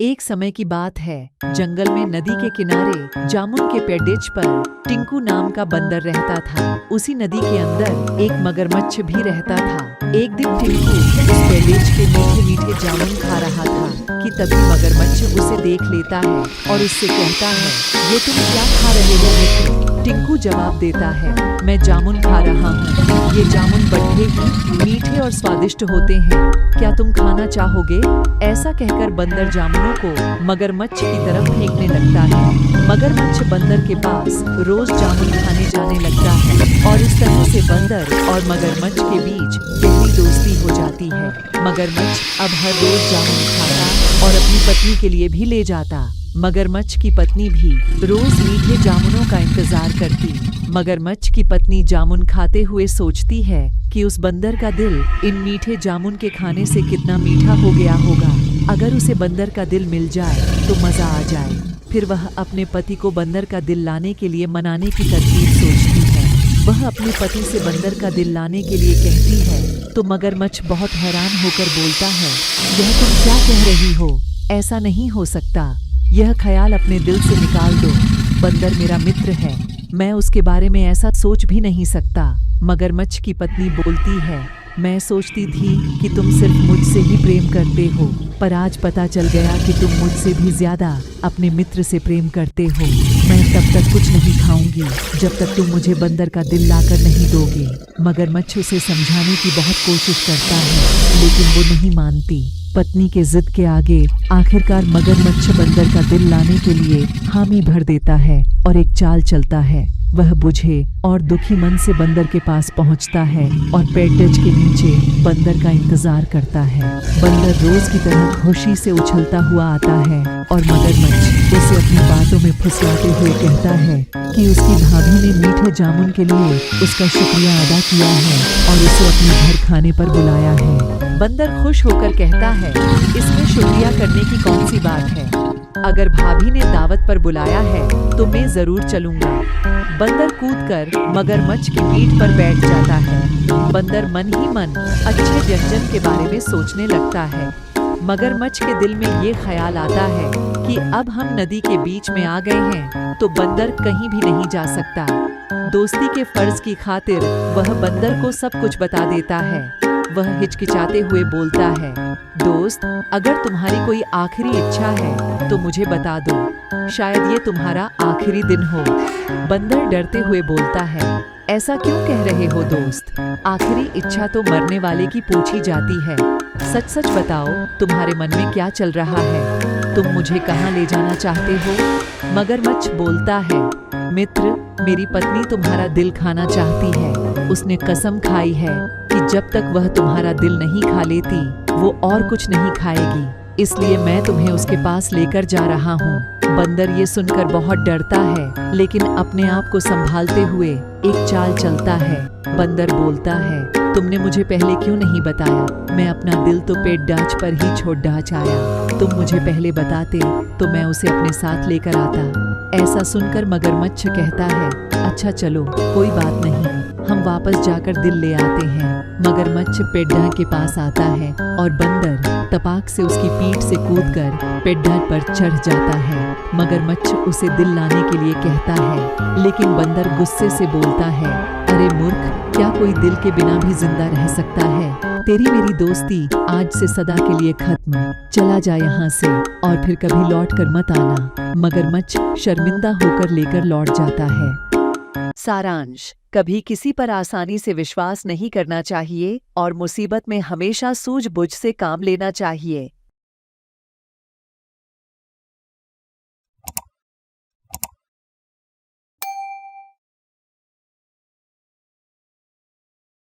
एक समय की बात है, जंगल में नदी के किनारे जामुन के पेड़ेज पर टिंकू नाम का बंदर रहता था। उसी नदी के अंदर एक मगरमच्छ भी रहता था। एक दिन टिंकू उस पेड़ेज के मीठे मीठे जामुन खा रहा था कि तभी मगरमच्छ उसे देख लेता है और उससे कहता है, ये तुम क्या खा रहे हो मित्र? टिंकू जवाब देता है, मैं जामुन खा रहा हूँ। ये जामुन बड़े ही मीठे और स्वादिष्ट होते हैं, क्या तुम खाना चाहोगे? ऐसा कहकर बंदर जामुनों को मगरमच्छ की तरफ फेंकने लगता है। मगरमच्छ बंदर के पास रोज जामुन खाने जाने लगता है और इस तरह से बंदर और मगरमच्छ के बीच गहरी दोस्ती हो जाती है। मगरमच्छ अब हर रोज जामुन खाता और अपनी पत्नी के लिए भी ले जाता। मगरमच्छ की पत्नी भी रोज मीठे जामुनों का इंतजार करती। मगरमच्छ की पत्नी जामुन खाते हुए सोचती है कि उस बंदर का दिल इन मीठे जामुन के खाने से कितना मीठा हो गया होगा। अगर उसे बंदर का दिल मिल जाए तो मजा आ जाए। फिर वह अपने पति को बंदर का दिल लाने के लिए मनाने की तरकीब सोचती है। वह अपने पति से बंदर का दिल लाने के लिए कहती है तो मगरमच्छ बहुत हैरान होकर बोलता है, यह तुम क्या कह रही हो? ऐसा नहीं हो सकता, यह ख्याल अपने दिल से निकाल दो। बंदर मेरा मित्र है, मैं उसके बारे में ऐसा सोच भी नहीं सकता। मगरमच्छ की पत्नी बोलती है, मैं सोचती थी कि तुम सिर्फ मुझसे ही प्रेम करते हो, पर आज पता चल गया कि तुम मुझसे भी ज्यादा अपने मित्र से प्रेम करते हो। मैं तब तक कुछ नहीं खाऊंगी जब तक तुम मुझे बंदर का दिल लाकर नहीं दोगे। मगरमच्छ उसे समझाने की बहुत कोशिश करता है, लेकिन वो नहीं मानती। पत्नी के जिद के आगे आखिरकार मगरमच्छ बंदर का दिल लाने के लिए हामी भर देता है और एक चाल चलता है। वह बुझे और दुखी मन से बंदर के पास पहुंचता है और पेड़ेज के नीचे बंदर का इंतजार करता है। बंदर रोज की तरह खुशी से उछलता हुआ आता है और मगरमच्छ उसे अपनी बातों में फुसलाते हुए कहता है कि उसकी भाभी ने मीठे जामुन के लिए उसका शुक्रिया अदा किया है और उसे अपने घर खाने पर बुलाया है। बंदर खुश होकर कहता है, इसमें शुक्रिया करने की कौन सी बात है? अगर भाभी ने दावत पर बुलाया है तो मैं जरूर चलूंगा। बंदर कूदकर मगरमच्छ की पीठ पर बैठ जाता है। बंदर मन ही मन अच्छे व्यंजन के बारे में सोचने लगता है। मगरमच्छ के दिल में ये ख्याल आता है कि अब हम नदी के बीच में आ गए हैं तो बंदर कहीं भी नहीं जा सकता। दोस्ती के फर्ज की खातिर वह बंदर को सब कुछ बता देता है। वह हिचकिचाते हुए बोलता है, दोस्त, अगर तुम्हारी कोई आखिरी इच्छा है तो मुझे बता दो, शायद ये तुम्हारा आखिरी दिन हो। बंदर डरते हुए बोलता है, ऐसा क्यों कह रहे हो दोस्त? आखिरी इच्छा तो मरने वाले की पूछी जाती है। सच सच बताओ, तुम्हारे मन में क्या चल रहा है? तुम मुझे कहाँ ले जाना चाहते हो? मगरमच्छ बोलता है, मित्र, मेरी पत्नी तुम्हारा दिल खाना चाहती है। उसने कसम खाई है कि जब तक वह तुम्हारा दिल नहीं खा लेती वो और कुछ नहीं खाएगी, इसलिए मैं तुम्हें उसके पास लेकर जा रहा हूँ। बंदर ये सुनकर बहुत डरता है, लेकिन अपने आप को संभालते हुए एक चाल चलता है। बंदर बोलता है, तुमने मुझे पहले क्यों नहीं बताया? मैं अपना दिल तो पेड़ाज पर ही छोड़ डाच आया। तुम मुझे पहले बताते तो मैं उसे अपने साथ लेकर आता। ऐसा सुनकर मगरमच्छ कहता है, अच्छा चलो, कोई बात नहीं, हम वापस जाकर दिल ले आते हैं। मगरमच्छ पेड्डा के पास आता है और बंदर तपाक से उसकी पीठ से कूदकर पेड्डा पर चढ़ जाता है। मगरमच्छ उसे दिल लाने के लिए कहता है, लेकिन बंदर गुस्से से बोलता है, अरे मूर्ख, क्या कोई दिल के बिना भी जिंदा रह सकता है? तेरी मेरी दोस्ती आज से सदा के लिए खत्म। चला जा यहाँ से और फिर कभी लौट कर मत आना। मगरमच्छ शर्मिंदा होकर लेकर लौट जाता है। सारांश, कभी किसी पर आसानी से विश्वास नहीं करना चाहिए और मुसीबत में हमेशा सूझबूझ से काम लेना चाहिए।